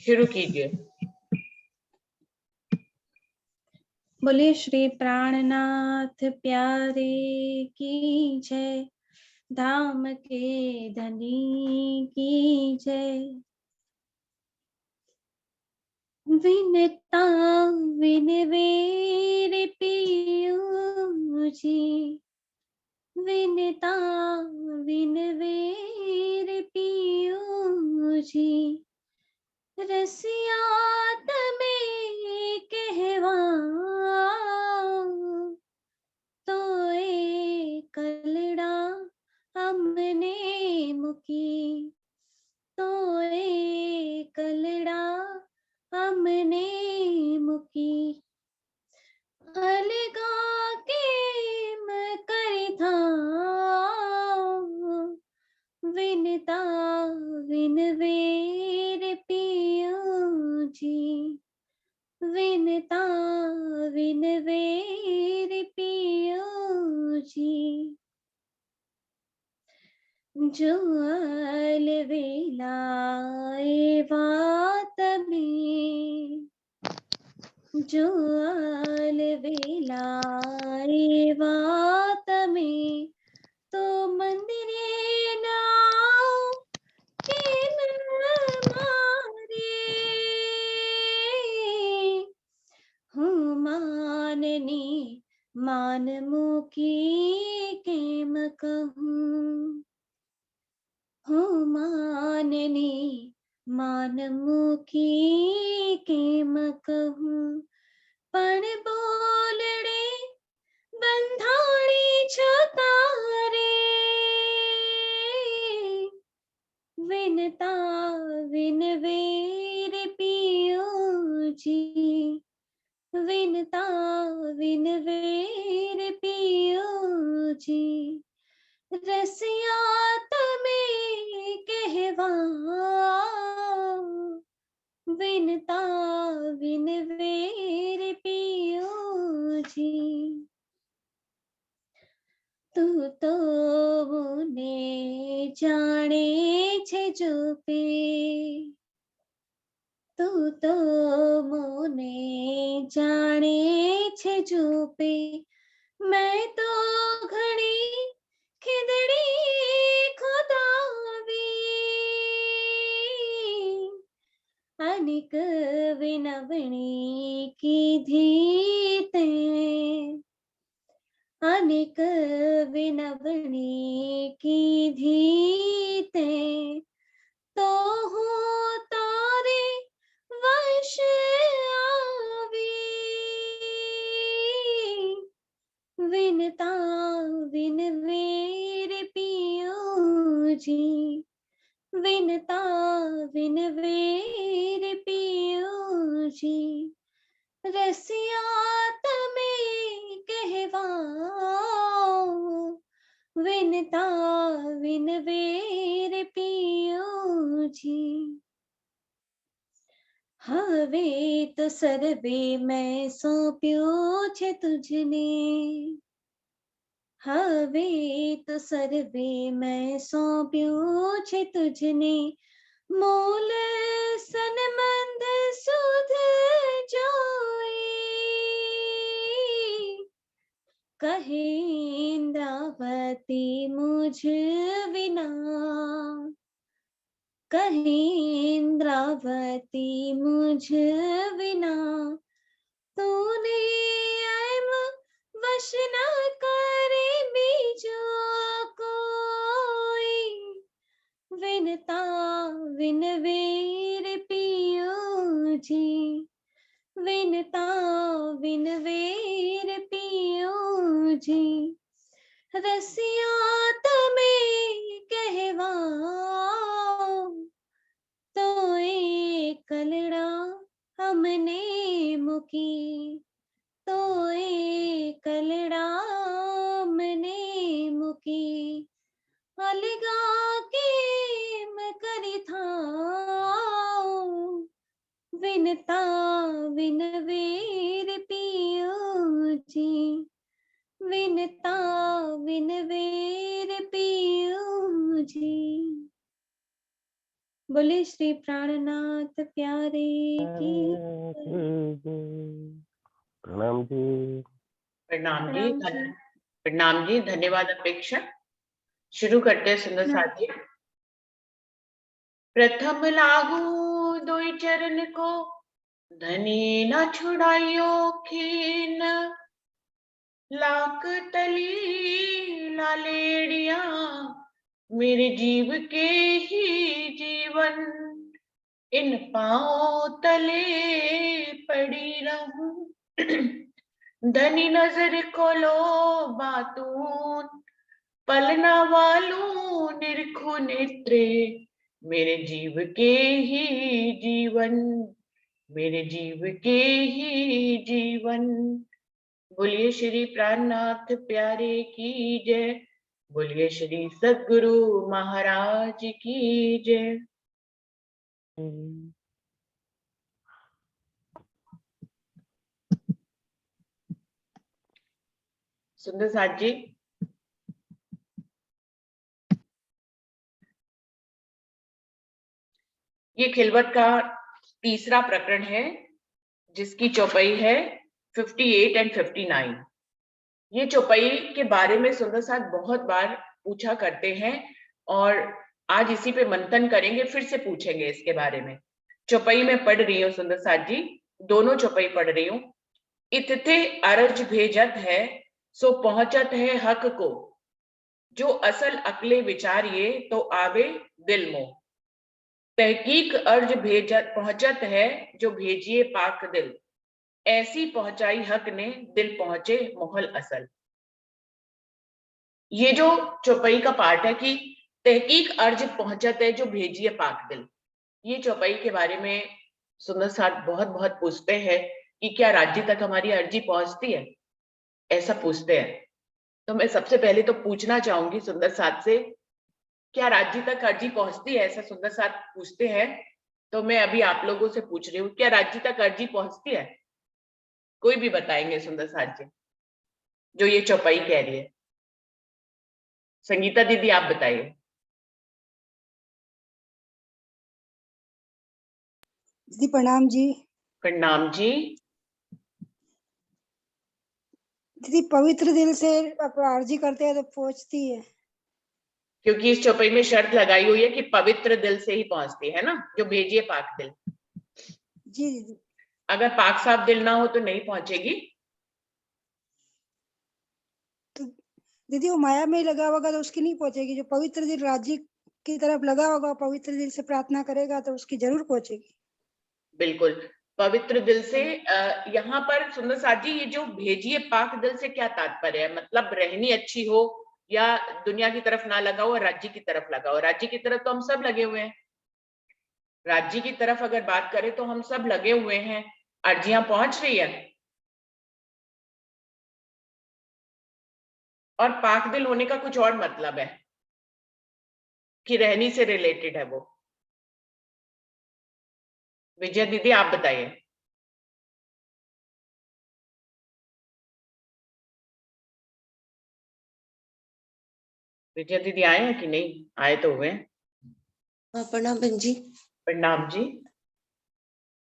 शुरू कीजिए। बोलिए श्री प्राणनाथ प्यारे की जय, धाम के धनी की जय। विनता विनवेर पियू जी, विनता विनवेर पियू जी, रसिया तमें कहवा तो कलड़ा हमने मुकी, तो कलड़ा हमने मुकी। अलगा के मैं करी था विनता विनवेर पियू जी, विनता विनवेर पियू जी। जो अलवेलाए बात में, जो अलवेलाए बात में, तो मंदिरे नाव के मारे हूँ माननी मान मुकी केम कहूँ, हूँ माननी मान मुकी केम कहूँ। पण बोलड़े बंधाणी छतारे, विनता विनवेर पियू जी, विनता विनवेर पियू जी, रसिया तमें कहवा विनता विनवेर पियू जी। तू तो मुने जाने छे जो पे, तू तो मुने जाने छे जो पे, मैं तो घड़ी खिदड़ी खुदावी, अनिक विनवणी की धीते, अनिक विनवणी की धीते, तो हूँ तारे वश आवी, विनता विनवेर पियू जी, विनता विनवेर पियू जी, रसिया तमें कहवा विनता विनवेर पियू जी। हवे तो सर्वे मैं सौंप्यो छे तुझने, हवे तो सर्वे मैं सौंप्यो छे तुझने, मूल सनमंद सुध जोई, कहे इंद्रावती मुझ विना, कहे इंद्रावती मुझ विना, तूने ऐम वश न करे बीजो कोई, विनता विनवेर पियू जी, विनता विनवेर पियू जी, रसिया तमें कहवा तो कलड़ा हमने मुकी, तो कलड़ा हमने मुकी। अलगा के मैं करी था विनता विनवेर पियू जी, विनता विनवेर पियू जी। बोले श्री प्राणनाथ प्यारे की प्रणाम जी। प्रणाम जी। प्रणाम जी। प्रणाम जी, धन्यवाद अपेक्षा। शुरू करते हैं सुंदर साथ जी। प्रथम लागू दुई चरण को, धनी न छुड़ाइयो खीन। लाख तली लालेड़िया, मेरे जीव के ही जीवन। इन पांव तले पड़ी रहूं, धनी नजर खोलो बातून। पलना वालू निरखु नेत्रे, मेरे जीव के ही जीवन। मेरे जीव के ही जीवन। बोलिए श्री प्राणनाथ प्यारे की जय। बोलिए श्री सद्गुरु महाराज की जय। सुंदर साथ जी, ये खिलवत का तीसरा प्रकरण है, जिसकी चौपाई है 58 एंड 59। ये चौपाई के बारे में सुंदर साथ बहुत बार पूछा करते हैं और आज इसी पे मंथन करेंगे, फिर से पूछेंगे इसके बारे में। चौपाई में पढ़ रही हूँ सुंदर साथ जी, दोनों चौपाई पढ़ रही हूँ। इत्थे अर्ज भेजत है, सो पहुंचत है हक को। जो असल अकले विचारिए, तो आवे दिल मोह। तहकीक अर्ज भेजत पहुंचत है, जो भेजिए पाक दिल। ऐसी पहुंचाई हक ने, दिल पहुंचे मोहल असल। ये जो चौपाई का पार्ट है कि तहकीक अर्ज पहुंचत है, जो भेजिए पाक दिल। ये चौपाई के बारे में सुंदर साथ बहुत बहुत पूछते हैं कि क्या राज्य तक हमारी अर्जी पहुंचती है, ऐसा पूछते हैं। तो मैं सबसे पहले तो पूछना चाहूंगी सुंदर साथ से, क्या राज्य तक अर्जी पहुंचती है, ऐसा सुंदर साथ पूछते हैं। तो मैं अभी आप लोगों से पूछ रही हूँ, क्या राज्य तक अर्जी पहुंचती है? कोई भी बताएंगे सुंदर साथ जी, जो ये चौपाई कह रही है। संगीता दीदी आप बताइए। दीदी प्रणाम जी। प्रणाम जी। दीदी पवित्र दिल से अर्जी करते हैं तो पहुंचती है, क्योंकि इस चौपाई में शर्त लगाई हुई है कि पवित्र दिल से ही पहुंचती है ना, जो भेजिए पाक दिल। जी दीदी। अगर पाक साफ दिल ना हो तो नहीं पहुंचेगी। तो दीदी वो माया में ही लगा होगा तो उसकी नहीं पहुंचेगी। जो पवित्र दिल राज्य की तरफ लगा होगा, पवित्र दिल से प्रार्थना करेगा तो उसकी जरूर पहुंचेगी। बिल्कुल पवित्र दिल से। यहाँ पर सुंदर साथ जी, ये जो भेजिए पाक दिल से क्या तात्पर्य है? मतलब रहनी अच्छी हो, या दुनिया की तरफ ना लगा हो और राज्य की तरफ लगा हो। राज्य की तरफ तो हम सब लगे हुए हैं। राज्य की तरफ अगर बात करें तो हम सब लगे हुए हैं, अर्जियां पहुंच रही है। और पाक दिल होने का कुछ और मतलब है कि रहनी से रिलेटेड है वो। विजय दीदी आप बताइए। विजय दीदी आए हैं कि नहीं? आए तो हुए। हाँ प्रणाम बहन जी। प्रणाम जी।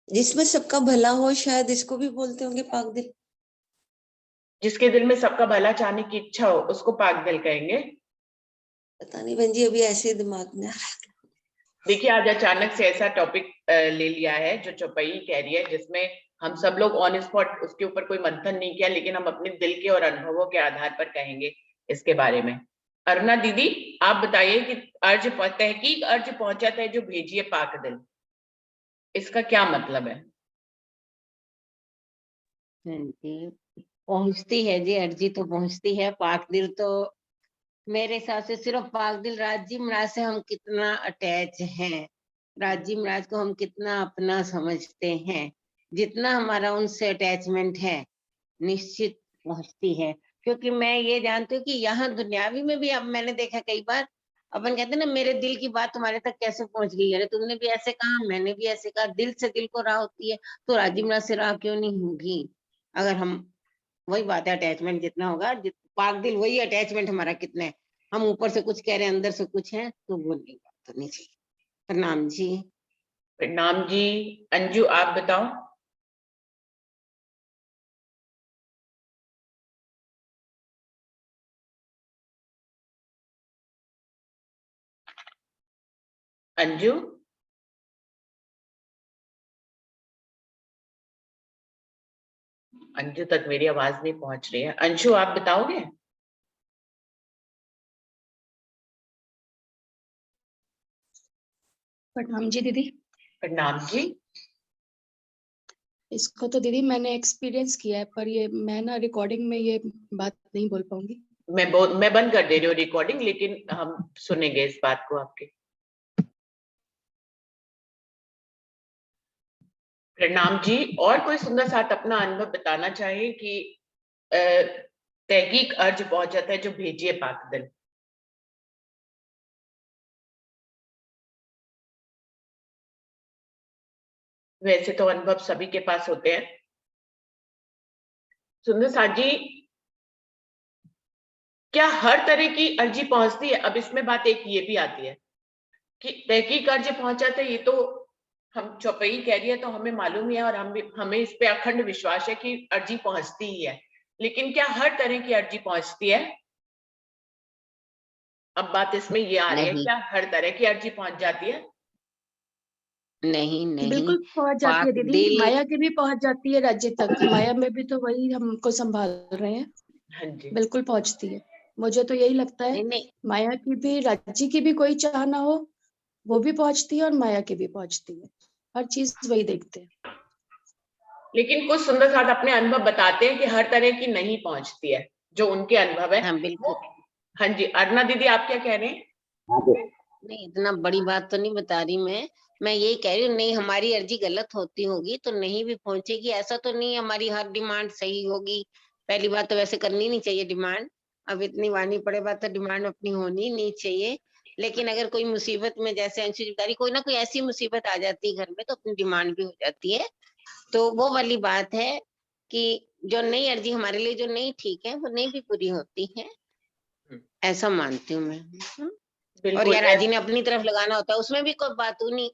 जिसमें सबका भला हो, शायद इसको भी बोलते होंगे पाक दिल। जिसके दिल में सबका भला चाहने की इच्छा हो, उसको पाक दिल कहेंगे। पता नहीं बहन जी, अभी ऐसे दिमाग में आ रहा। देखिए आज अचानक से ऐसा टॉपिक ले लिया है जो चौपाई कह रही है, जिसमें हम सब लोग ऑन स्पॉट उसके ऊपर कोई मंथन नहीं किया, लेकिन हम अपने दिल के और अनुभवों के आधार पर कहेंगे इसके बारे में। अरुणा दीदी आप बताइए कि अर्ज तहकीक अर्ज पहुंचता है, जो भेजिए पाक दिल, इसका क्या मतलब है? जी पहुंचती है जी, अर्जी तो पहुंचती है। पाक दिल तो मेरे हिसाब से सिर्फ पाक दिल राज्य महाराज से हम कितना अटैच हैं, राज्य महाराज को हम कितना अपना समझते हैं, जितना हमारा उनसे अटैचमेंट है, निश्चित पहुंचती है। क्योंकि मैं ये जानती हूँ कि यहाँ दुनियावी में भी अब मैंने देखा कई बार, अपन कहते हैं ना मेरे दिल की बात तुम्हारे तक कैसे पहुंच गई, अरे तुमने भी ऐसे कहा, मैंने भी ऐसे कहा। दिल से दिल को राह होती है, तो राज्य महाराज से राह क्यों नहीं होगी? अगर हम, वही बात है, अटैचमेंट जितना होगा, पाक दिल वही अटैचमेंट हमारा कितना है। हम ऊपर से कुछ कह रहे हैं, अंदर से कुछ है, तो वो नहीं बात होनी चाहिए। प्रणाम जी। प्रणाम जी। अंजू आप बताओ। अंजू अंजू तक मेरी आवाज नहीं पहुंच रही है। अंशु आप बताओगे? प्रणाम जी दीदी। प्रणाम जी। इसको तो दीदी मैंने एक्सपीरियंस किया है, पर ये मैं ना रिकॉर्डिंग में ये बात नहीं बोल पाऊंगी। मैं बंद कर दे रही हूँ रिकॉर्डिंग, लेकिन हम सुनेंगे इस बात को आपके। प्रणाम जी। और कोई सुंदर साथ अपना अनुभव बताना चाहे कि तहकीक अर्ज पहुंच जाता है जो भेजिए पाक दिल। वैसे तो अनुभव सभी के पास होते हैं। सुंदर साथ जी, क्या हर तरह की अर्जी पहुंचती है? अब इसमें बात एक ये भी आती है कि तहकीक अर्ज पहुंच जाते हैं, ये तो हम चौपाई कह रही है तो हमें मालूम ही है और हमें इस पे अखंड विश्वास है कि अर्जी पहुंचती ही है, लेकिन क्या हर तरह की अर्जी पहुंचती है? अब बात इसमें ये आ रही है, नहीं। क्या हर तरह की अर्जी पहुंच जाती है? नहीं नहीं, बिल्कुल पहुंच जाती है पाक दीदी, दिल। माया की भी पहुंच जाती है राज्य तक। माया में भी तो वही हमको संभाल रहे हैं। हाँ जी। बिल्कुल पहुंचती है। मुझे तो यही लगता है नहीं नहीं, माया की भी, राज्य की भी कोई चाह ना हो वो भी पहुंचती है और माया की भी पहुंचती है। हर चीज वही देखते हैं। लेकिन कुछ सुंदर साथ अपने अनुभव बताते हैं कि हर तरह की नहीं पहुंचती है, जो उनके अनुभव है हाँ वो। बिल्कुल। हाँ जी, अरुणा दीदी आप क्या कह रहे हैं? नहीं, इतना बड़ी बात तो नहीं बता रही मैं यही कह रही हूँ, नहीं हमारी अर्जी गलत होती होगी तो नहीं भी पहुंचेगी, ऐसा तो नहीं हमारी हर डिमांड सही होगी। पहली बात तो वैसे करनी नहीं चाहिए डिमांड, अब इतनी वानी पड़े बात तो डिमांड अपनी होनी नहीं चाहिए। लेकिन अगर कोई मुसीबत में, जैसे अंशु जी बता रही, कोई ना कोई ऐसी मुसीबत आ जाती है घर में तो अपनी डिमांड भी हो जाती है। तो वो वाली बात है कि जो नई अर्जी हमारे लिए जो नहीं ठीक है वो नहीं भी पूरी होती है, ऐसा मानती हूँ मैं। और बिल्कुल यार राजी ने अपनी तरफ लगाना होता है, उसमें भी कोई बातूनी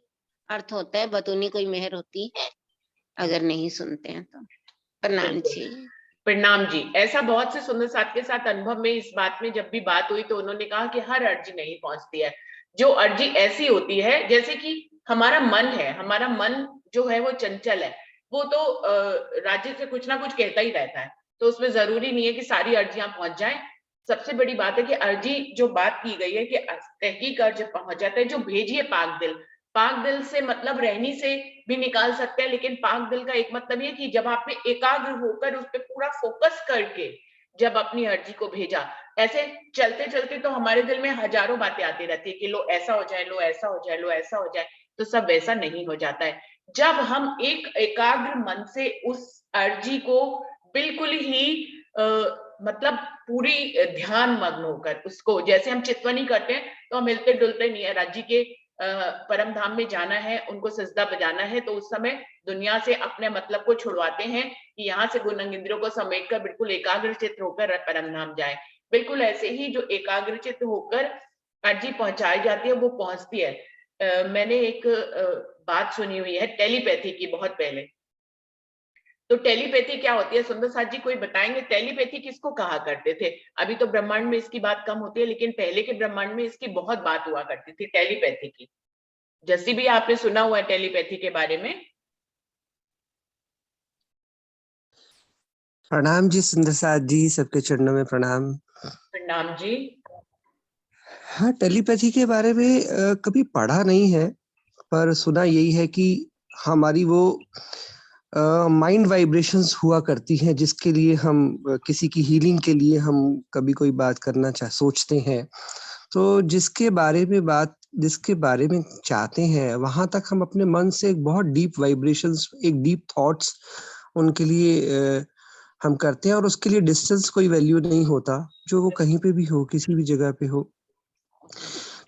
अर्थ होता है, बतूनी कोई मेहर होती है अगर नहीं सुनते हैं तो। प्रणाम बिल्कुल। जी। प्रणाम जी। ऐसा बहुत से सुंदर साथ के साथ अनुभव में इस बात में जब भी बात हुई तो उन्होंने कहा कि हर अर्जी नहीं पहुंचती है। जो अर्जी ऐसी होती है, जैसे कि हमारा मन है, हमारा मन जो है वो चंचल है, वो तो राज्य से कुछ ना कुछ कहता ही रहता है, तो उसमें जरूरी नहीं है कि सारी अर्जियां पहुंच जाएं। सबसे बड़ी बात है कि अर्जी जो बात की गई है कि तहकीक अर्ज पहुंच जाता है जो भेजिए पाक दिल। पाक दिल से मतलब रहनी से भी निकाल सकते हैं, लेकिन पाक दिल का एक मतलब ये कि जब आपने एकाग्र होकर उस पर पूरा फोकस करके जब अपनी अर्जी को भेजा, ऐसे चलते चलते तो हमारे दिल में हजारों बातें आती रहती है कि लो ऐसा हो जाए, लो ऐसा हो जाए, लो ऐसा हो जाए, तो सब वैसा नहीं हो जाता है। जब हम एक एकाग्र मन से उस अर्जी को बिल्कुल ही मतलब पूरी ध्यान मग्न होकर उसको, जैसे हम चितवनी करते हैं तो हम हिलते डुलते नहीं है, राज्य के परम धाम में जाना है, उनको सजदा बजाना है, तो उस समय दुनिया से अपने मतलब को छुड़वाते हैं कि यहाँ से गुण इंद्रियों को समेट कर बिल्कुल एकाग्रचित होकर परम धाम जाए। बिल्कुल ऐसे ही जो एकाग्रचित होकर अर्जी पहुंचाई जाती है वो पहुंचती है। मैंने एक बात सुनी हुई है टेलीपैथी की बहुत पहले। तो टेलीपैथी क्या होती है सुंदर साथ जी, कोई बताएंगे टेलीपैथी किसको कहा करते थे? अभी तो ब्रह्मांड में इसकी बात कम होती है, लेकिन पहले के ब्रह्मांड में इसकी बहुत बात हुआ करती थी टेलीपैथी की। जैसी भी आपने सुना हुआ है टेलीपैथी के बारे में? प्रणाम जी सुंदर साथ जी, सबके चरणों में प्रणाम। प्रणाम जी। हाँ, टेलीपैथी के बारे में कभी पढ़ा नहीं है, पर सुना यही है कि हमारी वो माइंड वाइब्रेशंस हुआ करती हैं जिसके लिए हम किसी की हीलिंग के लिए हम कभी कोई बात करना सोचते हैं, तो जिसके बारे में चाहते हैं वहां तक हम अपने मन से एक बहुत डीप वाइब्रेशंस, एक डीप थॉट्स उनके लिए हम करते हैं, और उसके लिए डिस्टेंस कोई वैल्यू नहीं होता, जो वो कहीं पे भी हो, किसी भी जगह पे हो।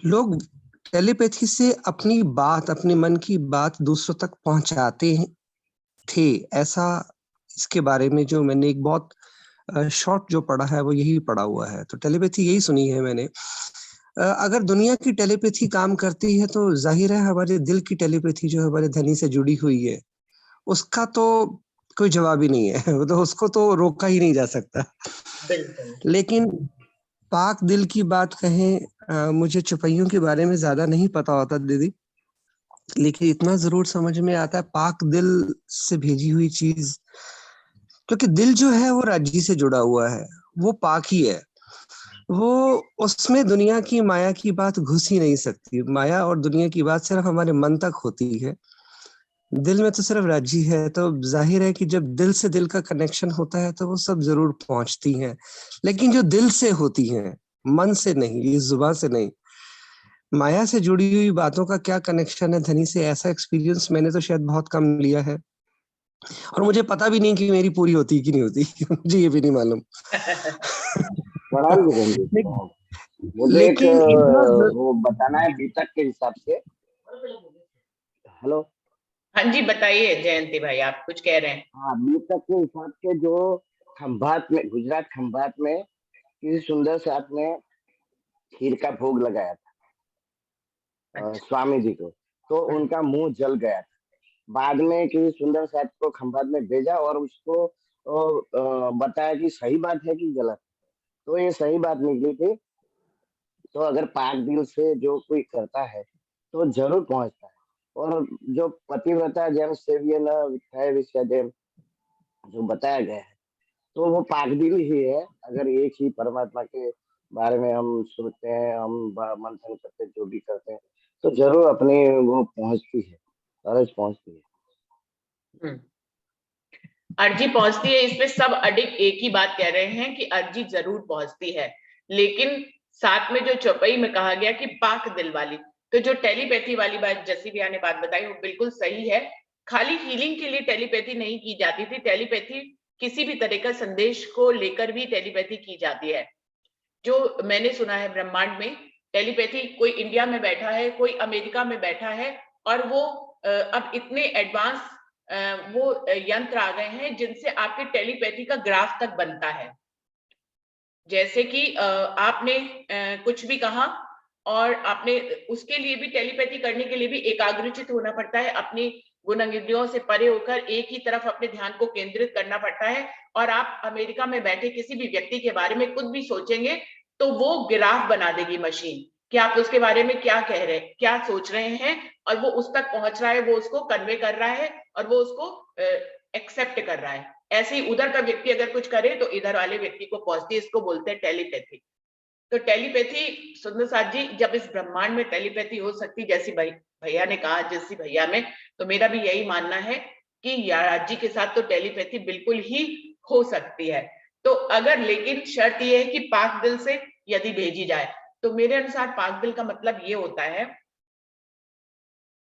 लोग टेलीपैथी से अपनी बात, अपने मन की बात दूसरों तक पहुंचाते थे, ऐसा इसके बारे में जो मैंने एक बहुत शॉर्ट जो पढ़ा है वो यही पढ़ा हुआ है। तो टेलीपैथी यही सुनी है मैंने। अगर दुनिया की टेलीपैथी काम करती है तो जाहिर है हमारे दिल की टेलीपैथी जो हमारे धनी से जुड़ी हुई है, उसका तो कोई जवाब ही नहीं है। वो तो उसको तो रोका ही नहीं जा सकता। बिल्कुल। लेकिन पाक दिल की बात कहें, मुझे चौपाइयों के बारे में ज़्यादा नहीं पता होता दीदी, लेकिन इतना ज़रूर समझ में आता है पाक दिल से भेजी हुई चीज़, क्योंकि दिल जो है वो राज्य से जुड़ा हुआ है, वो पाक ही है। वो उसमें दुनिया की माया की बात घुस ही नहीं सकती। माया और दुनिया की बात सिर्फ हमारे मन तक होती है। दिल में तो सिर्फ राज्य है, तो ज़ाहिर है कि जब दिल से दिल का कनेक्शन होता है तो वो सब ज़रूर पहुँचती हैं। लेकिन जो दिल से होती हैं, मन से नहीं, ये ज़ुबान से नहीं। माया से जुड़ी हुई बातों का क्या कनेक्शन है धनी से, ऐसा एक्सपीरियंस मैंने तो शायद बहुत कम लिया है। और मुझे पता भी नहीं कि मेरी पूरी होती कि नहीं होती। मुझे ये भी नहीं मालूम। प्रणाम गुरुजी जी, प्रणाम। मुझे एक लेकिन इतना वो बताना है बीतक के हिसाब से। हेलो। हाँ जी, बताइए जयंती भाई, आप कुछ कह रहे हैं। हाँ, बीतक के हिसाब से जो खंभात में, गुजरात खंभात में किसी सुंदर साथ ने खीर का भोग लगाया था अच्छा। स्वामी जी को, तो उनका मुंह जल गया था। बाद में किसी सुंदर साथ को खंभात में भेजा और उसको बताया कि सही बात है कि गलत, तो ये सही बात निकली थी। तो अगर पाक दिल से जो कोई करता है तो जरूर पहुंचता है। और जो पतिव्रता जन सेव्य न विद्याय विषयदेव जो बताया गया है, तो वो पाक दिल ही है। अगर एक ही परमात्मा के बारे में हम सोचते हैं, हम मंथन करते हैं, जो भी करते हैं, तो जरूर अपनी वो पहुंचती है, अरज पहुंचती है। अर्जी पहुंचती है, इसमें सब अडिग एक ही बात कह रहे हैं कि अर्जी जरूर पहुंचती है। लेकिन साथ में जो चौपाई में कहा गया कि पाक दिल वाली, तो जो टेलीपैथी वाली बात जैसी भैया ने बात बताई वो बिल्कुल सही है। खाली हीलिंग के लिए टेलीपैथी नहीं की जाती थी, टेलीपैथी किसी भी तरह का संदेश को लेकर भी टेलीपैथी की जाती है। जो मैंने सुना है ब्रह्मांड में टेलीपैथी, कोई इंडिया में बैठा है, कोई अमेरिका में बैठा है, और वो अब इतने एडवांस वो यंत्र आ गए हैं जिनसे आपके टेलीपैथी का ग्राफ तक बनता है। जैसे कि आपने कुछ भी कहा और आपने उसके लिए भी, टेलीपैथी करने के लिए भी एकाग्रचित होना पड़ता है, अपनी गुण से परे होकर एक ही तरफ अपने ध्यान को केंद्रित करना पड़ता है। और आप अमेरिका में बैठे किसी भी व्यक्ति के बारे में कुछ भी सोचेंगे तो वो ग्राफ बना देगी मशीन कि आप उसके बारे में क्या कह रहे हैं, क्या सोच रहे हैं, और वो उस तक पहुंच रहा है, वो उसको कन्वे कर रहा है और वो उसको एक्सेप्ट कर रहा है। ऐसे ही उधर का व्यक्ति अगर कुछ करे तो इधर वाले व्यक्ति को पहुंचती है, इसको बोलते हैं टेलीपैथी। तो टेलीपैथी, सुंदर साथ जी, जब इस ब्रह्मांड में टेलीपैथी हो सकती, जैसी भैया ने कहा, जैसी भैया में, तो मेरा भी यही मानना है कि याराज जी के साथ तो टेलीपैथी बिल्कुल ही हो सकती है। तो अगर, लेकिन शर्त यह है कि पाक दिल से यदि भेजी जाए, तो मेरे अनुसार पाक दिल का मतलब ये होता है,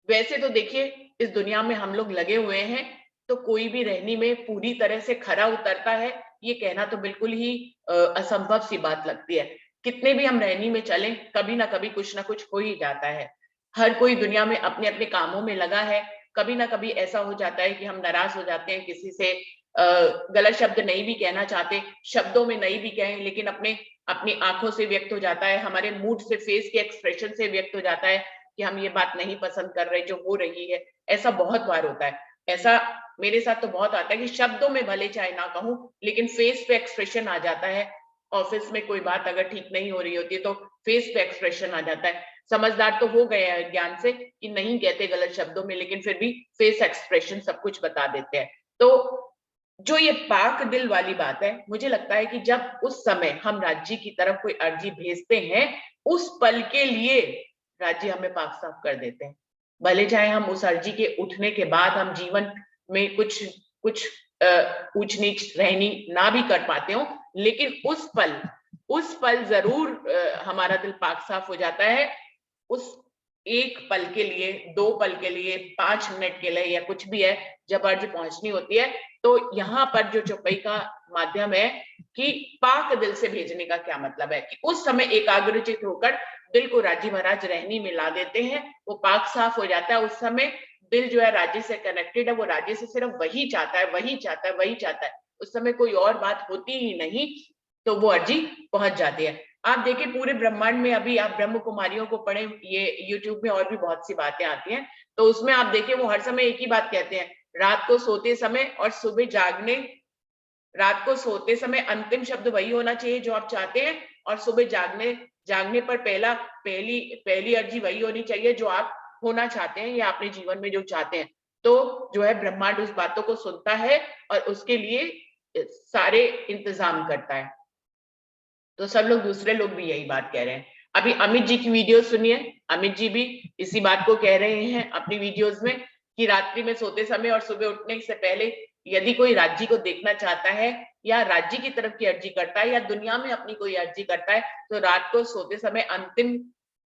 वैसे तो देखिए इस दुनिया में हम लोग लगे हुए हैं, तो कोई भी रहनी में पूरी तरह से खरा उतरता है ये कहना तो बिल्कुल ही असंभव सी बात लगती है। कितने भी हम रहनी में चलें, कभी ना कभी कुछ ना कुछ हो ही जाता है। हर कोई दुनिया में अपने अपने कामों में लगा है। कभी ना कभी ऐसा हो जाता है कि हम नाराज हो जाते हैं, किसी से गलत शब्द नहीं भी कहना चाहते, शब्दों में नहीं भी कहें, लेकिन अपनी आंखों से व्यक्त हो जाता है, हमारे मूड से, फेस के एक्सप्रेशन से व्यक्त हो जाता है कि हम ये बात नहीं पसंद कर रहे जो हो रही है। ऐसा बहुत बार होता है। ऐसा मेरे साथ तो बहुत आता है कि शब्दों में भले चाहे ना कहूं, लेकिन फेस पे एक्सप्रेशन आ जाता है। ऑफिस में कोई बात अगर ठीक नहीं हो रही होती है तो फेस पे एक्सप्रेशन आ जाता है। समझदार तो हो गए हैं ज्ञान से कि नहीं कहते गलत शब्दों में, लेकिन फिर भी फेस एक्सप्रेशन सब कुछ बता देते हैं। तो जो ये पाक दिल वाली बात है, मुझे लगता है कि जब उस समय हम राज्य की तरफ कोई अर्जी भेजते हैं, उस पल के लिए राज्य हमें पाक साफ कर देते हैं। भले चाहे हम उस अर्जी के उठने के बाद हम जीवन में कुछ ऊंच नीच रहनी ना भी कर पाते हो, लेकिन उस पल जरूर हमारा दिल पाक साफ हो जाता है। उस एक पल के लिए, 2 पल के लिए, 5 मिनट के लिए, या कुछ भी है, जब अर्ज पहुंचनी होती है, तो यहाँ पर जो चौपाई का माध्यम है कि पाक दिल से भेजने का क्या मतलब है कि उस समय एकाग्रचित होकर दिल को राजी महाराज रहनी में ला देते हैं, वो पाक साफ हो जाता है। उस समय दिल जो है राज्य से कनेक्टेड है, वो राज्य से सिर्फ वही चाहता है, वही चाहता है। उस समय कोई और बात होती ही नहीं, तो वो अर्जी पहुंच जाती है। आप देखिए पूरे ब्रह्मांड में, अभी आप ब्रह्म कुमारियों को पढ़े, ये यूट्यूब में और भी बहुत सी बातें आती हैं, तो उसमें आप देखिए वो हर समय एक ही बात कहते हैं, रात को सोते समय और सुबह जागने, रात को सोते समय अंतिम शब्द वही होना चाहिए जो आप चाहते हैं, और सुबह जागने पर पहली अर्जी वही होनी चाहिए जो आप होना चाहते हैं या अपने जीवन में जो चाहते हैं। तो जो है ब्रह्मांड उस बातों को सुनता है और उसके लिए सारे इंतजाम करता है। तो सब लोग, दूसरे लोग भी यही बात कह रहे हैं। अभी अमित जी की वीडियो सुनिए, अमित जी भी इसी बात को कह रहे हैं अपनी वीडियोस में कि रात्रि में सोते समय और सुबह उठने से पहले यदि कोई राज्य को देखना चाहता है या राज्य की तरफ की अर्जी करता है या दुनिया में अपनी कोई अर्जी करता है, तो रात को सोते समय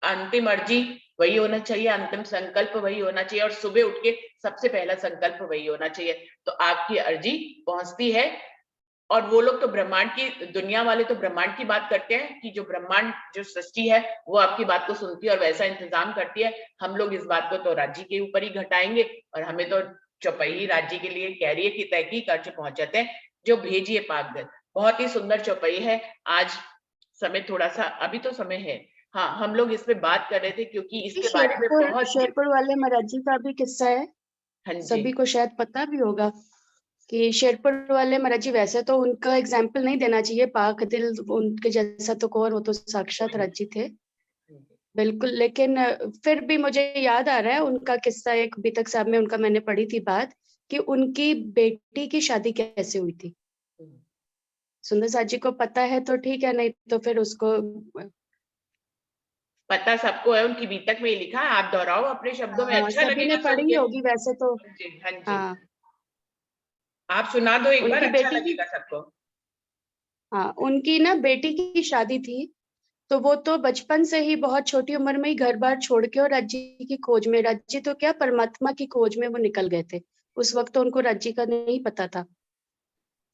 अंतिम अर्जी वही होना चाहिए, अंतिम संकल्प वही होना चाहिए, और सुबह उठ के सबसे पहला संकल्प वही होना चाहिए। तो आपकी अर्जी पहुंचती है। और वो लोग तो ब्रह्मांड की, दुनिया वाले तो ब्रह्मांड की बात करते हैं कि जो ब्रह्मांड, जो सृष्टि है वो आपकी बात को सुनती है और वैसा इंतजाम करती है। हम लोग इस बात को तो राज्य के ऊपर ही घटाएंगे, और हमें तो चौपाई राज्य के लिए कह रही है कि तहकीक अर्ज पहुंचाते हैं, जो भेजिए पाकदल। बहुत ही सुंदर चौपाई है। आज समय थोड़ा सा, अभी तो समय है, हाँ, हम लोग इस पे बात कर रहे थे क्योंकि इसके बारे में बहुत, शेरपुर वाले महाराज जी का भी किस्सा है, हाँ जी, सभी को शायद पता भी होगा कि शेरपुर वाले महाराज जी, वैसे तो उनका एग्जाम्पल नहीं देना चाहिए, पाक दिल उनके जैसा तो कौन, वो तो साक्षात राज्य थे बिल्कुल, लेकिन फिर भी मुझे याद आ रहा है उनका किस्सा, एक बीतक साहब में उनका मैंने पढ़ी थी बात कि उनकी बेटी की शादी कैसे हुई थी। सुंदर साथ जी को पता है तो ठीक है, नहीं तो फिर उसको पता सबको है, उनकी बीतक में ही लिखा है, आप दोहराओ अपने शब्दों में, अच्छा सभी ने लगेगा सुन पढ़ी के। होगी वैसे तो। हाँ जी, हाँ जी, हाँ, आप सुना दो एक बार, उनकी अच्छा बेटी की, लगेगा सबको। हाँ, उनकी ना बेटी की शादी थी, तो वो तो बचपन से ही बहुत छोटी उम्र में ही घर बार छोड़ के और राज्य की खोज में, राज्य तो क्या परमात्मा की खोज में वो निकल गए थे। उस वक्त तो उनको राज्य का नहीं पता था।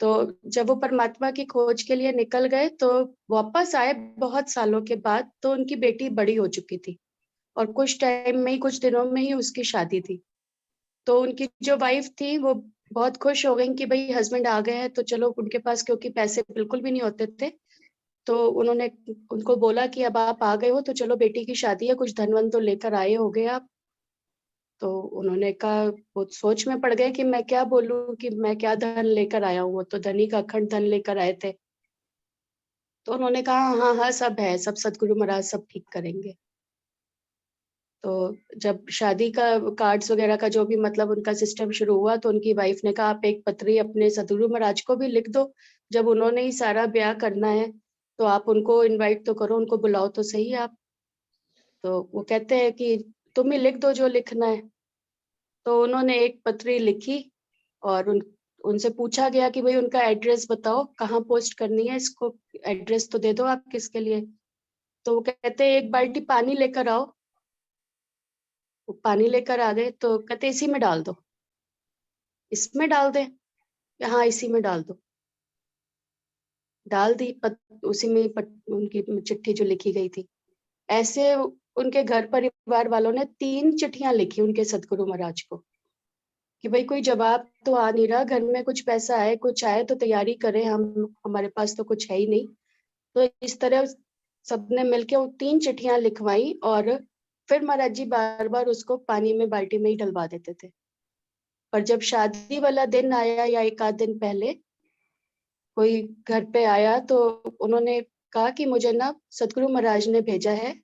तो जब वो परमात्मा की खोज के लिए निकल गए तो वापस आए बहुत सालों के बाद, तो उनकी बेटी बड़ी हो चुकी थी और कुछ टाइम में ही, कुछ दिनों में ही उसकी शादी थी। तो उनकी जो वाइफ थी वो बहुत खुश हो गई कि भाई हस्बैंड आ गए हैं, तो चलो उनके पास क्योंकि पैसे बिल्कुल भी नहीं होते थे, तो उन्होंने उनको बोला कि अब आप आ गए हो तो चलो बेटी की शादी है, कुछ धन वन तो लेकर आए होगे आप। तो उन्होंने कहा, वो सोच में पड़ गए कि मैं क्या बोलूं कि मैं क्या धन लेकर आया हूँ, वो तो धनी का अखंड धन लेकर आए थे। तो उन्होंने कहा हाँ हाँ सब है, सब सदगुरु महाराज सब ठीक करेंगे। तो जब शादी का कार्ड्स वगैरह का जो भी मतलब उनका सिस्टम शुरू हुआ, तो उनकी वाइफ ने कहा आप एक पत्री अपने सदगुरु महाराज को भी लिख दो, जब उन्होंने ही सारा ब्याह करना है तो आप उनको इनवाइट तो करो, उनको बुलाओ तो सही आप। तो वो कहते हैं कि तुम ही लिख दो जो लिखना है। तो उन्होंने एक पत्री लिखी और उनसे पूछा गया कि भाई उनका एड्रेस बताओ, कहाँ पोस्ट करनी है इसको, एड्रेस तो दे दो आप किसके लिए। तो वो कहते हैं एक बाल्टी पानी लेकर आओ। वो पानी लेकर आ गए तो कहते इसी में डाल दो, इसमें डाल दे, हाँ इसी में डाल दो। डाल दी उसी में उनकी चिट्ठी जो लिखी गई थी। ऐसे उनके घर परिवार वालों ने 3 चिट्ठियां लिखी उनके सदगुरु महाराज को कि भाई कोई जवाब तो आ नहीं रहा, घर में कुछ पैसा आए, कुछ आए तो तैयारी करें, हमारे पास तो कुछ है ही नहीं। तो इस तरह सबने मिलके वो 3 चिट्ठियां लिखवाई और फिर महाराज जी बार बार उसको पानी में बाल्टी में ही डलवा देते थे। पर जब शादी वाला दिन आया या एक आध दिन पहले कोई घर पे आया तो उन्होंने कहा कि मुझे ना सदगुरु महाराज ने भेजा है,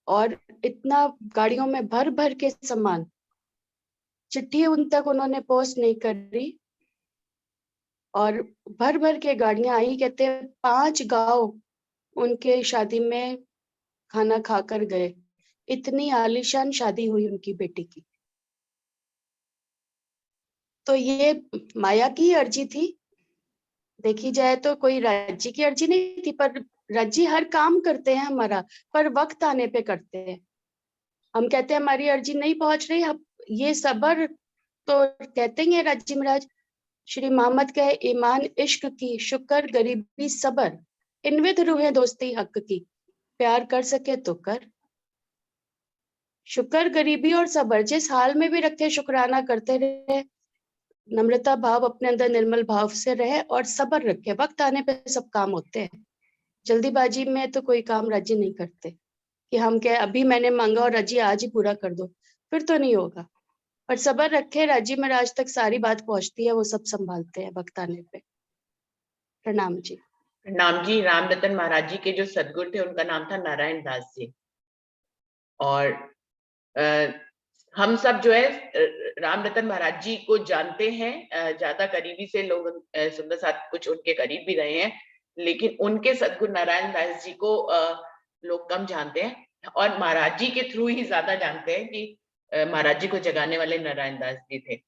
और इतना गाड़ियों में भर भर के सामान, चिट्ठी उन तक उन्होंने पोस्ट नहीं करी और भर भर के गाड़ियां आई। कहते 5 गांव उनके शादी में खाना खाकर गए, इतनी आलीशान शादी हुई उनकी बेटी की। तो ये माया की अर्जी थी, देखी जाए तो कोई राज्य की अर्जी नहीं थी, पर राज्य हर काम करते हैं हमारा, पर वक्त आने पे करते हैं। हम कहते हैं हमारी अर्जी नहीं पहुंच रही, ये सबर तो कहते ही है राज्य महाराज। श्री मोहम्मद कहे ईमान इश्क की, शुक्र गरीबी सबर, इनविध रूहे दोस्ती हक की, प्यार कर सके तो कर। शुक्र गरीबी और सबर, जिस हाल में भी रखे शुक्राना करते रहे, नम्रता भाव अपने अंदर निर्मल भाव से रहे और सबर रखे, वक्त आने पे सब काम होते हैं। जल्दीबाजी में तो कोई काम राज्य नहीं करते कि हम क्या अभी मैंने मांगा और राज्य आज ही पूरा कर दो, फिर तो नहीं होगा। पर सब्र रखे, राज्य में आज तक सारी बात पहुंचती है, वो सब संभालते हैं वक्त आने पे। प्रणाम जी। प्रणाम जी। राम रतन महाराज जी के जो सदगुरु थे उनका नाम था नारायण दास जी। और हम सब जो है राम रतन महाराज जी को जानते हैं ज्यादा करीबी से लोग। सुंदर साथ कुछ उनके करीब भी रहे हैं, लेकिन उनके सदगुरु नारायण दास जी को लोग कम जानते हैं और महाराज जी के थ्रू ही ज्यादा जानते हैं कि महाराज जी को जगाने वाले नारायण दास जी थे।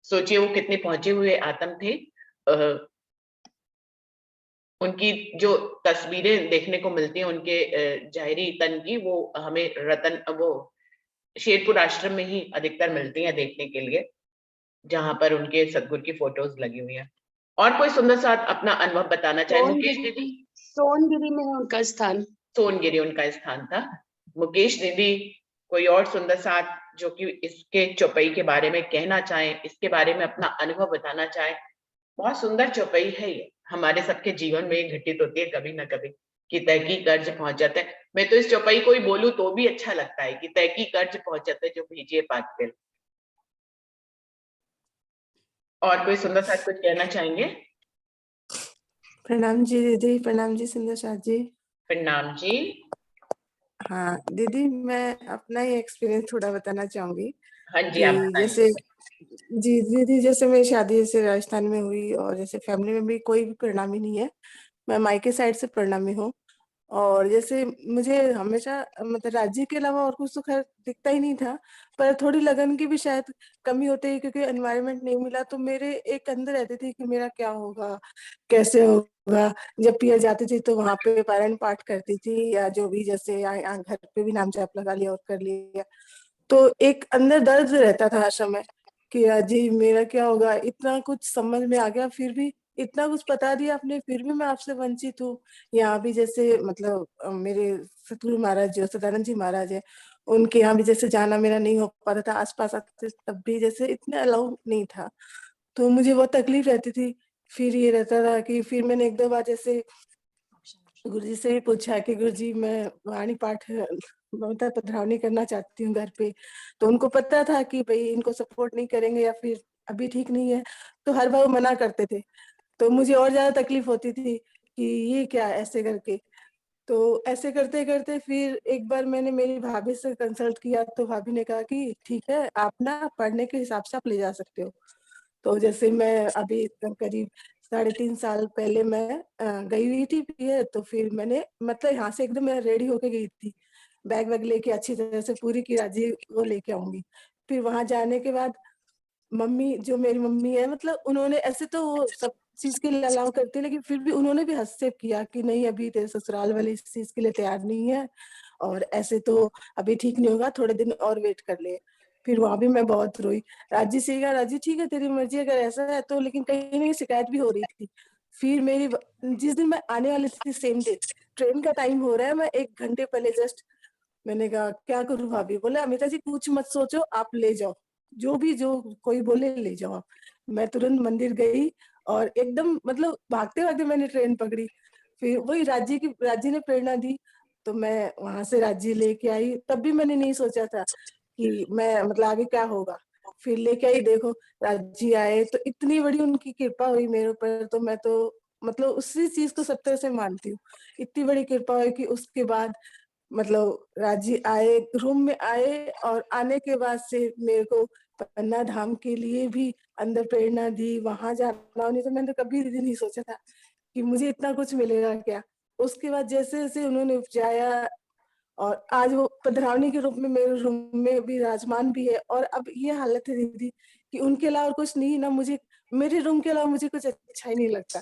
सोचिए वो कितने पहुंचे हुए आत्म थे। उनकी जो तस्वीरें देखने को मिलती हैं उनके जाहिरी तन की, वो हमें वो शेरपुर आश्रम में ही अधिकतर मिलती हैं देखने के लिए, जहां पर उनके सदगुरु की फोटोज लगी हुई हैं। और कोई सुंदर साथ अपना अनुभव बताना चाहे? मुकेश दीदी। सोनगिरी में है उनका स्थान। सोनगिरी उनका स्थान था। मुकेश दीदी, कोई और सुंदर साथ जो कि इसके चौपाई के बारे में कहना चाहें, इसके बारे में अपना अनुभव बताना चाहें? बहुत सुंदर चौपाई है ये, हमारे सबके जीवन में घटित होती है कभी ना कभी कि तहकीक कर्ज पहुंच जाता है। मैं तो इस चौपाई को ही बोलूं तो भी अच्छा लगता है कि तहकीक कर्ज पहुंच जाता है जो भेजिए पाटिल। और कोई सुंदर साथ कुछ कहना चाहेंगे? प्रणाम जी दीदी। प्रणाम जी सुंदर साथ जी। प्रणाम जी। हाँ दीदी, मैं अपना ही एक्सपीरियंस थोड़ा बताना चाहूंगी हाँ जी, कि आप बताइए। जैसे जी दीदी, जैसे मेरी शादी जैसे राजस्थान में हुई और जैसे फैमिली में भी कोई भी परिणामी नहीं है, मैं मायके साइड से परिणामी हूँ। और जैसे मुझे हमेशा मतलब राज्य के अलावा और कुछ तो खैर दिखता ही नहीं था, पर थोड़ी लगन की भी शायद कमी होती है क्योंकि एनवायरनमेंट नहीं मिला। तो मेरे एक अंदर रहती थी कि मेरा क्या होगा, कैसे होगा। जब पिया जाती थी तो वहां पे पारायण पाठ करती थी या जो भी, जैसे यहाँ घर पे भी नाम जाप लगा लिया और कर लिया, तो एक अंदर दर्द रहता था हर समय कि जी मेरा क्या होगा। इतना कुछ समझ में आ गया, फिर भी इतना कुछ बता दिया आपने, फिर भी मैं आपसे वंचित हूँ। यहाँ भी जैसे मतलब मेरे सतगुरु महाराज जो सदानंद जी महाराज है, उनके यहाँ भी जैसे जाना मेरा नहीं हो पाता था। आसपास आते तब भी जैसे इतना अलाउ नहीं था, तो मुझे बहुत तकलीफ रहती थी। फिर ये रहता था कि फिर मैंने एक दो बार जैसे गुरुजी से भी पूछा कि गुरुजी मैं वाणी पाठ मतलब पधरावनी करना चाहती हूँ घर पे। तो उनको पता था कि भाई इनको सपोर्ट नहीं करेंगे या फिर अभी ठीक नहीं है, तो हर बार वो मना करते थे। तो मुझे और ज्यादा तकलीफ होती थी कि ये क्या ऐसे करके। तो ऐसे करते करते फिर एक बार मैंने मेरी भाभी से कंसल्ट किया, तो भाभी ने कहा कि ठीक है, आप ना पढ़ने के हिसाब से आप ले जा सकते हो। तो जैसे मैं अभी करीब 3.5 साल पहले मैं गई हुई थी पीए, तो फिर मैंने मतलब यहाँ से एकदम मैं रेडी होके गई थी, बैग वैग लेके अच्छी तरह से पूरी की राजी वो लेके आऊंगी। फिर वहां जाने के बाद मम्मी, जो मेरी मम्मी है, मतलब उन्होंने ऐसे तो वो सब चीज के लिए अलाउ करती है, लेकिन फिर भी उन्होंने भी हस्तक्षेप किया कि नहीं, अभी तेरे ससुराल वाले इस चीज के लिए तैयार नहीं है और ऐसे तो अभी ठीक नहीं होगा, थोड़े दिन और वेट कर ले। फिर वहां भी मैं बहुत रोई। राजी से कहा, राजी ठीक है तेरी मर्जी, अगर ऐसा है तो। लेकिन कहीं ना शिकायत भी हो रही थी। फिर मेरी जिस दिन मैं आने वाली थी सेम डे, ट्रेन का टाइम हो रहा है, मैं 1 घंटे पहले जस्ट मैंने कहा क्या करूं भाभी। बोले अमिता जी कुछ मत सोचो, आप ले जाओ, जो भी जो कोई बोले ले जाओ आप। मैं तुरंत मंदिर गई और एकदम मतलब भागते भागते मैंने ट्रेन पकड़ी। फिर वही राज्य ने प्रेरणा दी, तो मैं वहां से राज्य लेके आई। तब भी मैंने नहीं सोचा था कि मैं मतलब आगे क्या होगा। फिर लेके आई, देखो राज्य आए तो इतनी बड़ी उनकी कृपा हुई मेरे ऊपर। तो मैं तो मतलब उसी चीज को 70 से मानती हूँ। इतनी बड़ी कृपा हुई कि उसके बाद मतलब राज्य आए, रूम में आए, और आने के बाद से मेरे को पन्ना धाम के लिए भी अंदर प्रेरणा दी, वहां जाना। नहीं तो मैंने तो कभी नहीं सोचा था कि मुझे इतना कुछ मिलेगा क्या। उसके बाद जैसे जैसे उन्होंने उपजाया, और आज वो पधरावनी के रूप में मेरे रूम में भी विराजमान भी है। और अब ये हालत है दीदी कि उनके अलावा और कुछ नहीं ना, मुझे मेरे रूम के अलावा मुझे कुछ अच्छा ही नहीं लगता।